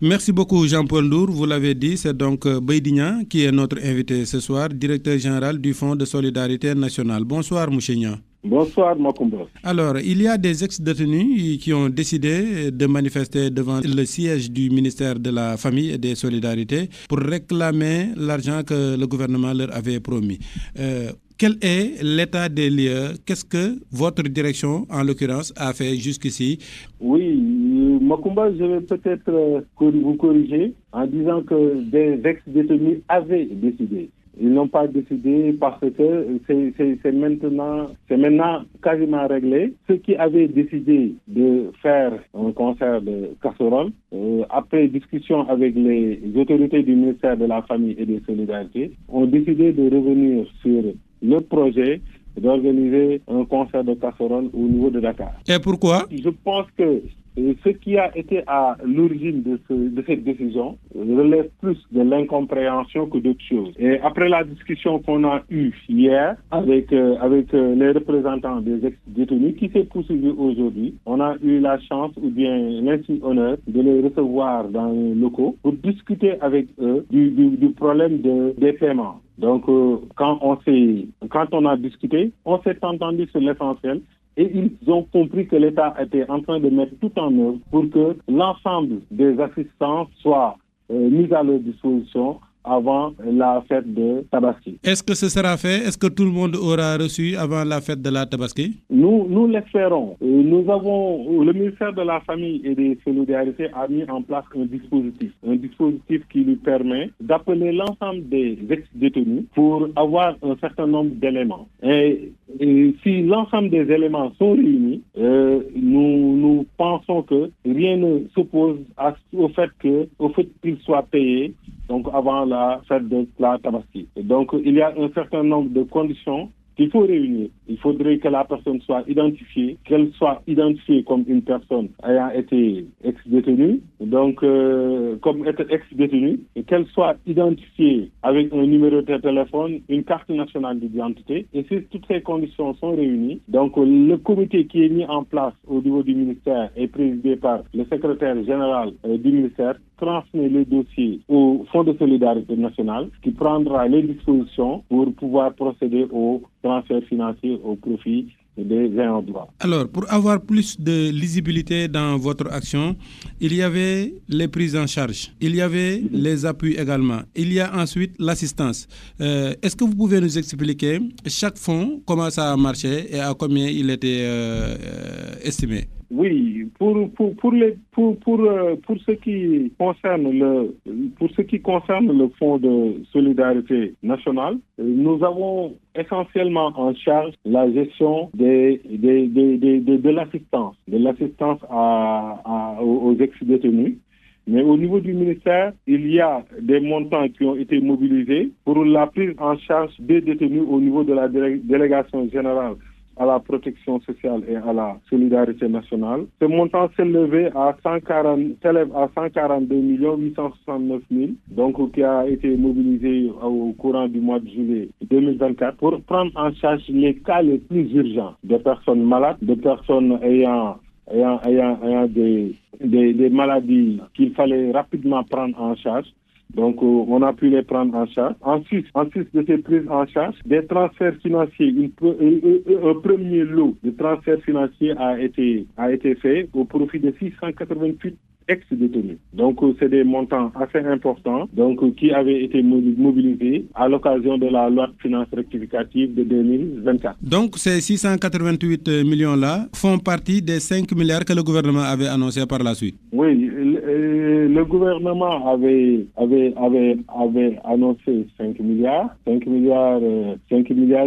Merci beaucoup Jean-Paul Ndour. Vous l'avez dit, c'est donc Baydy Niang qui est notre invité ce soir, directeur général du Fonds de solidarité nationale. Bonsoir Mouché Niang. Bonsoir Macoumba. Alors, il y a des ex-détenus qui ont décidé de manifester devant le siège du ministère de la Famille et des Solidarités pour réclamer l'argent que le gouvernement leur avait promis. Quel est l'état des lieux? Qu'est-ce que votre direction, en l'occurrence, a fait jusqu'ici? Oui, Macoumba, je vais peut-être vous corriger en disant que des ex-détenus avaient décidé. Ils n'ont pas décidé parce que c'est maintenant quasiment réglé. Ceux qui avaient décidé de faire un concert de casserole, après discussion avec les autorités du ministère de la Famille et des Solidarités, ont décidé de revenir sur le projet d'organiser un concert de casserole au niveau de Dakar. Et pourquoi? Je pense que ce qui a été à l'origine de cette décision relève plus de l'incompréhension que d'autres choses. Et après la discussion qu'on a eue hier avec les représentants des ex-détenus qui s'est poursuivie aujourd'hui, on a eu la chance ou bien l'insigne honneur de les recevoir dans les locaux pour discuter avec eux du problème des paiements. Donc, quand on a discuté, on s'est entendu sur l'essentiel. Et ils ont compris que l'État était en train de mettre tout en œuvre pour que l'ensemble des assistances soient mises à leur disposition avant la fête de Tabaski. Est-ce que ce sera fait? Est-ce que tout le monde aura reçu avant la fête de la Tabaski? Nous l'espérons. Le ministère de la Famille et des Solidarités a mis en place un dispositif qui lui permet d'appeler l'ensemble des ex-détenus pour avoir un certain nombre d'éléments. Et si l'ensemble des éléments sont réunis, nous pensons que rien ne s'oppose au fait qu'ils soient payés donc avant la fête de la Tabaski. Et donc il y a un certain nombre de conditions qu'il faut réunir. Il faudrait que la personne soit identifiée, qu'elle soit identifiée comme une personne ayant été ex-détenue, donc comme ex-détenue, et qu'elle soit identifiée avec un numéro de téléphone, une carte nationale d'identité. Et si toutes ces conditions sont réunies, donc le comité qui est mis en place au niveau du ministère est présidé par le secrétaire général du ministère, transmet le dossier au Fonds de solidarité nationale qui prendra les dispositions pour pouvoir procéder au transfert financier au profit des ayants droit. Alors, pour avoir plus de lisibilité dans votre action, il y avait les prises en charge, il y avait les appuis également, il y a ensuite l'assistance. Est-ce que vous pouvez nous expliquer chaque fonds, comment ça a marché et à combien il était estimé? Oui, pour ce qui concerne le Fonds de solidarité nationale, nous avons essentiellement en charge la gestion de l'assistance aux ex-détenus. Mais au niveau du ministère, il y a des montants qui ont été mobilisés pour la prise en charge des détenus au niveau de la délégation générale à la protection sociale et à la solidarité nationale. Ce montant s'élève à 142 869 000, donc qui a été mobilisé au courant du mois de juillet 2024 pour prendre en charge les cas les plus urgents de personnes malades, de personnes ayant des maladies qu'il fallait rapidement prendre en charge. Donc, on a pu les prendre en charge. Ensuite de ces prises en charge, des transferts financiers, un premier lot de transferts financiers a été fait au profit de 688 ex-détenus. Donc, c'est des montants assez importants, donc qui avaient été mobilisés à l'occasion de la loi de finances rectificative de 2024. Donc, ces 688 millions-là font partie des 5 milliards que le gouvernement avait annoncé par la suite. Oui, le gouvernement avait annoncé 5 milliards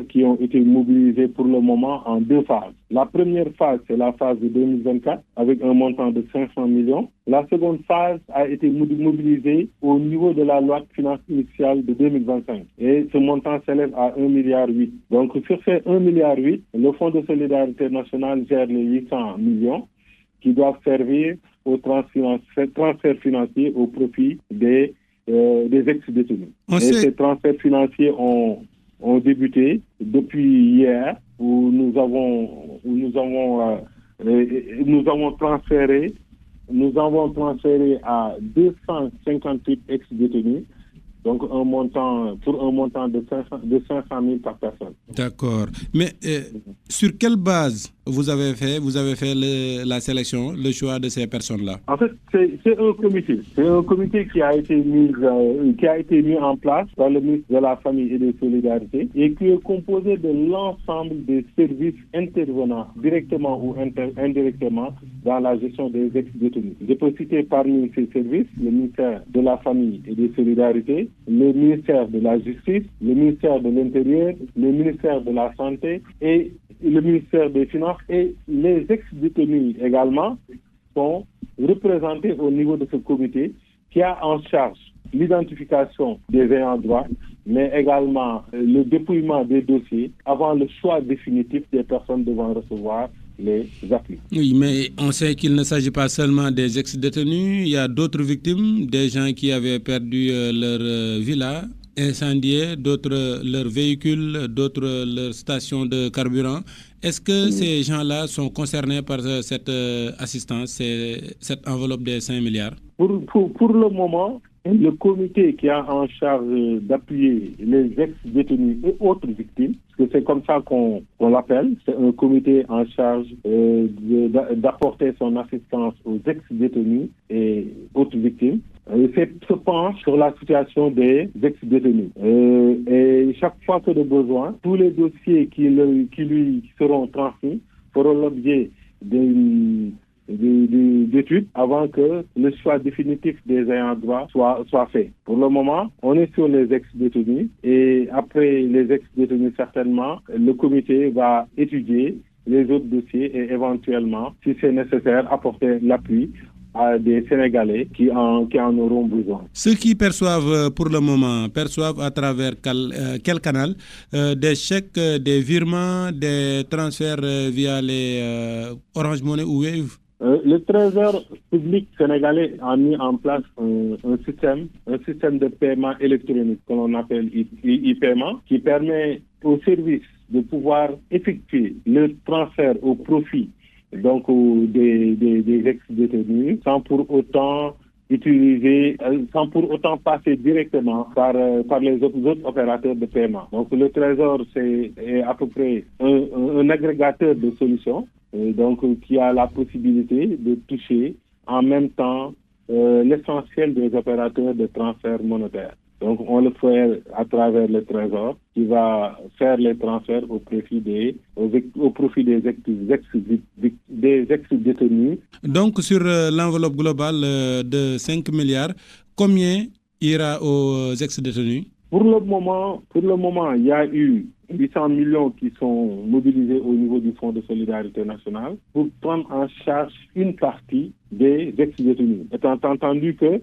qui ont été mobilisés pour le moment en deux phases. La première phase, c'est la phase de 2024 avec un montant de 500 millions. La seconde phase a été mobilisée au niveau de la loi de finances initiale de 2025. Et ce montant s'élève à 1,8 milliard. Donc sur ces 1,8 milliard, le Fonds de solidarité nationale gère les 800 millions qui doivent servir au transfert financier au profit des ex-détenus. Ces transferts financiers ont débuté depuis hier où nous avons transféré nous avons transféré à 258 ex-détenus, donc pour un montant de 500 000 par personne. D'accord. Mais sur quelle base vous avez fait la sélection, le choix de ces personnes-là? En fait, c'est un comité. C'est un comité qui a été mis en place par le ministre de la Famille et des Solidarités et qui est composé de l'ensemble des services intervenant directement ou indirectement dans la gestion des ex-détenus. Je peux citer parmi ces services le ministère de la Famille et des Solidarités, le ministère de la Justice, le ministère de l'Intérieur, le ministère de la Santé et le ministère des Finances, et les ex-détenus également sont représentés au niveau de ce comité qui a en charge l'identification des ayants droit, mais également le dépouillement des dossiers avant le choix définitif des personnes devant recevoir les appuis. Oui, mais on sait qu'il ne s'agit pas seulement des ex-détenus, il y a d'autres victimes, des gens qui avaient perdu leur villa incendiée, d'autres leur véhicule, d'autres leur station de carburant. Est-ce que ces gens-là sont concernés par cette assistance, cette enveloppe de 5 milliards? Pour le moment, le comité qui a en charge d'appuyer les ex-détenus et autres victimes, parce que c'est comme ça qu'on l'appelle, c'est un comité en charge d'apporter son assistance aux ex-détenus et autres victimes, se penche sur la situation des ex-détenus. Et chaque fois que de besoin, tous les dossiers qui lui seront transmis feront l'objet d'études avant que le choix définitif des ayants droit soit fait. Pour le moment, on est sur les ex-détenus et après les ex-détenus, certainement, le comité va étudier les autres dossiers et éventuellement, si c'est nécessaire, apporter l'appui à des Sénégalais qui en auront besoin. Ceux qui perçoivent pour le moment, à travers quel canal? Des chèques, des virements, des transferts via les Orange Money ou Wave? Le Trésor public sénégalais a mis en place un système de paiement électronique que l'on appelle e-paiement, qui permet aux services de pouvoir effectuer le transfert au profit donc des ex-détenus sans pour autant passer directement par les autres opérateurs de paiement. Donc le Trésor est à peu près un agrégateur de solutions qui a la possibilité de toucher en même temps l'essentiel des opérateurs de transfert monétaire. Donc on le fait à travers le Trésor qui va faire les transferts au profit des ex-détenus. Donc sur l'enveloppe globale de 5 milliards, combien ira aux ex-détenus? Pour le moment, il y a eu 800 millions qui sont mobilisés au niveau du Fonds de solidarité nationale pour prendre en charge une partie des ex-détenus. Étant entendu que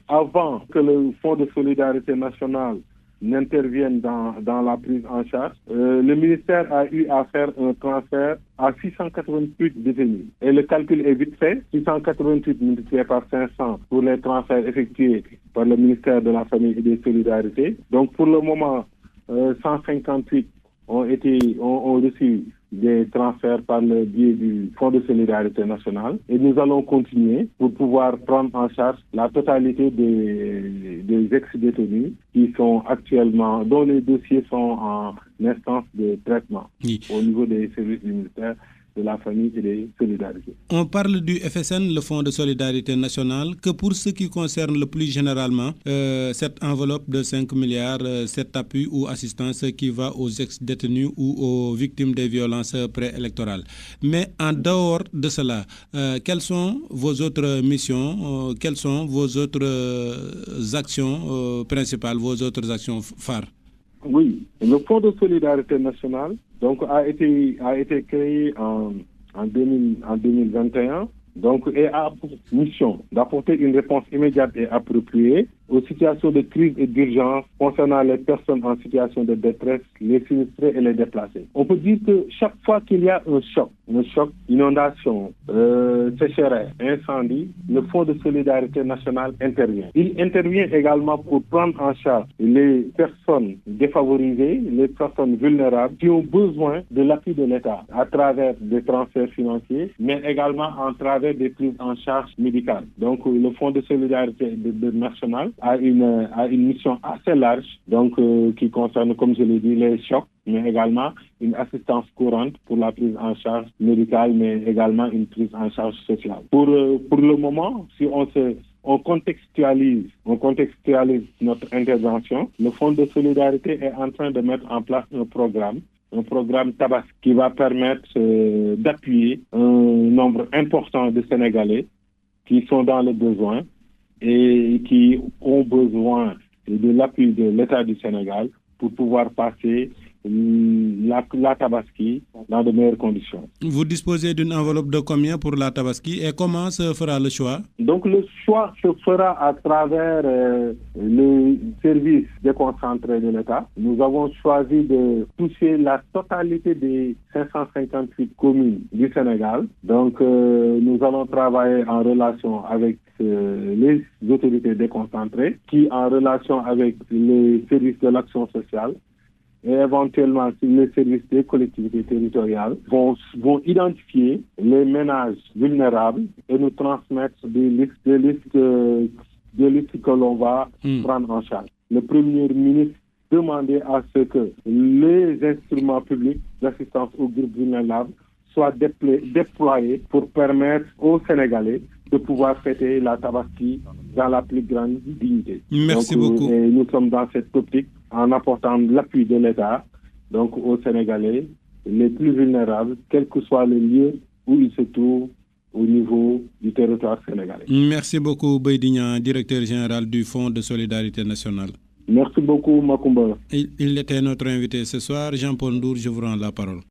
avant que le Fonds de solidarité nationale n'intervienne dans la prise en charge, le ministère a eu à faire un transfert à 688 détenus. Et le calcul est vite fait, 688 multiplié par 500 pour les transferts effectués par le ministère de la Famille et des Solidarités. Donc pour le moment, 158 ont reçu des transferts par le biais du Fonds de solidarité nationale et nous allons continuer pour pouvoir prendre en charge la totalité des ex-détenus qui sont actuellement, dont les dossiers sont en instance de traitement au niveau des services du ministère de la Famille et des Solidarités. On parle du FSN, le Fonds de solidarité nationale, que pour ce qui concerne le plus généralement, cette enveloppe de 5 milliards, cet appui ou assistance qui va aux ex-détenus ou aux victimes des violences préélectorales. Mais en dehors de cela, quelles sont vos autres missions, quelles sont vos autres actions principales, vos autres actions phares? Oui, le Fonds de solidarité nationale a été créé en 2021 et a pour mission d'apporter une réponse immédiate et appropriée aux situations de crise et d'urgence concernant les personnes en situation de détresse, les sinistrés et les déplacés. On peut dire que chaque fois qu'il y a un choc, inondation, sécheresse, incendie, le Fonds de solidarité nationale intervient. Il intervient également pour prendre en charge les personnes défavorisées, les personnes vulnérables qui ont besoin de l'appui de l'État à travers des transferts financiers, mais également en travers des prises en charge médicales. Donc, le Fonds de solidarité nationale a une mission assez large, qui concerne, comme je l'ai dit, les chocs, mais également une assistance courante pour la prise en charge médicale, mais également une prise en charge sociale. Pour le moment, si on contextualise notre intervention, le Fonds de solidarité est en train de mettre en place un programme Tabaski qui va permettre d'appuyer un nombre important de Sénégalais qui sont dans le besoin et qui ont besoin de l'appui de l'État du Sénégal pour pouvoir passer la Tabaski dans de meilleures conditions. Vous disposez d'une enveloppe de combien pour la Tabaski et comment se fera le choix? Donc le choix se fera à travers le service déconcentré de l'État. Nous avons choisi de toucher la totalité des 558 communes du Sénégal. Donc nous allons travailler en relation avec les autorités déconcentrées qui, en relation avec les services de l'action sociale, et éventuellement si les services des collectivités territoriales vont identifier les ménages vulnérables et nous transmettre des listes que l'on va prendre en charge. Le Premier ministre demandait à ce que les instruments publics d'assistance aux groupes vulnérables soient déployés pour permettre aux Sénégalais de pouvoir fêter la Tabaski dans la plus grande dignité. Merci beaucoup. Et nous sommes dans cette optique en apportant l'appui de l'État aux Sénégalais les plus vulnérables, quel que soit le lieu où ils se trouvent au niveau du territoire sénégalais. Merci beaucoup, Baydy Niang, directeur général du Fonds de solidarité nationale. Merci beaucoup, Macoumba. Il était notre invité ce soir. Jean-Paul Ndour, je vous rends la parole.